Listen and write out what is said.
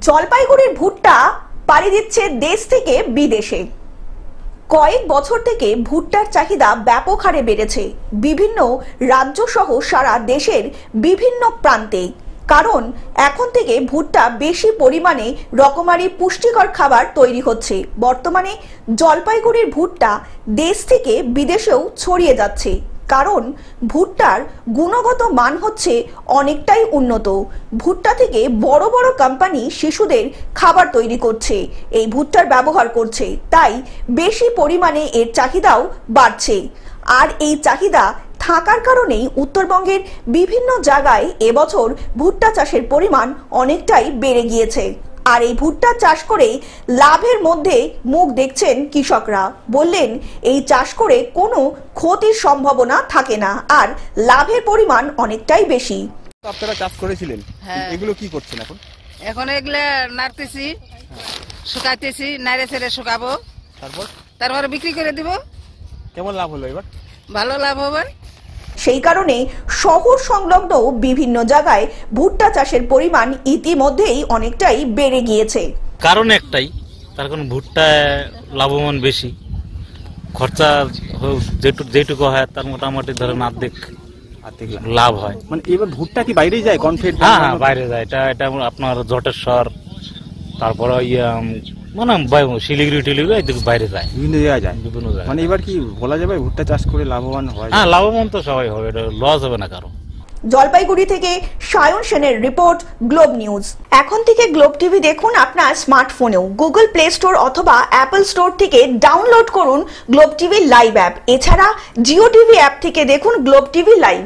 জলপাইগুড়ির ভুট্টা পাড়ি দিচ্ছে দেশ থেকে বিদেশে। কয়েক বছর থেকে ভুট্টার চাহিদা ব্যাপক হারে বেড়েছে বিভিন্ন রাজ্য সহ সারা দেশের বিভিন্ন প্রান্তে। কারণ এখন থেকে ভুট্টা বেশি পরিমাণে রকমারি পুষ্টিকর খাবার তৈরি হচ্ছে। বর্তমানে জলপাইগুড়ির ভুট্টা দেশ থেকে বিদেশেও ছড়িয়ে যাচ্ছে, কারণ ভুট্টার গুণগত মান হচ্ছে অনেকটাই উন্নত। ভুট্টা থেকে বড় বড় কোম্পানি শিশুদের খাবার তৈরি করছে, এই ভুট্টার ব্যবহার করছে, তাই বেশি পরিমাণে এর চাহিদাও বাড়ছে। আর এই চাহিদা থাকার কারণেই উত্তরবঙ্গের বিভিন্ন জায়গায় এবছর ভুট্টা চাষের পরিমাণ অনেকটাই বেড়ে গিয়েছে। আর এই ভুট্টা চাষ করে লাভের মধ্যে মুখ দেখছেন কৃষকরা। বললেন এই চাষ করে কোনো ক্ষতির সম্ভাবনা থাকে না, আর লাভের পরিমাণ অনেকটাই বেশি। আপনারা চাষ করেছিলেন, এগুলো কি করছেন এখন? এখন এগুলা নাড়তেছি, শুকাইতেছি, নাড়ে ছেড়ে শুকাবো, তারপর বিক্রি করে দিব। কেমন লাভ হলো এবার? ভালো লাভ হবে। সেই কারণে শহর সংলগ্ন বিভিন্ন জায়গায় ভুট্টা চাষের পরিমাণ ইতিমধ্যেই অনেকটাই বেড়ে গিয়েছে। কারণ একটাই, তার কারণ ভুট্টা লাভবান বেশি, খরচা যেটুকু হয় তার মোটামুটি ধরেন অর্ধেক লাভ হয়। মানে এবার ভুট্টা কি বাইরে যায়? কনফিড? হ্যাঁ, বাইরে যায়। এটা আপনার জটেশ্বর, তারপরে মানে শিলিগুড়ি টিলিগুড়ি এদিকে বাইরে যায়, বিভিন্ন জায়গায় যায়। বিভিন্ন জায়গায়। মানে এবার কি বলা যাবে ভুট্টা চাষ করে লাভবান হয়? হ্যাঁ, লাভবান তো সবাই হবে, এটা লস হবে না কারো। জলপাইগুড়ি থেকে সায়ন সেনের রিপোর্ট, গ্লোব নিউজ। এখন থেকে গ্লোব টিভি দেখুন আপনার স্মার্টফোনেও। গুগল প্লে স্টোর অথবা অ্যাপল স্টোর থেকে ডাউনলোড করুন গ্লোব টিভি লাইভ অ্যাপ। এছাড়া জিও টিভি অ্যাপ থেকে দেখুন গ্লোব টিভি লাইভ।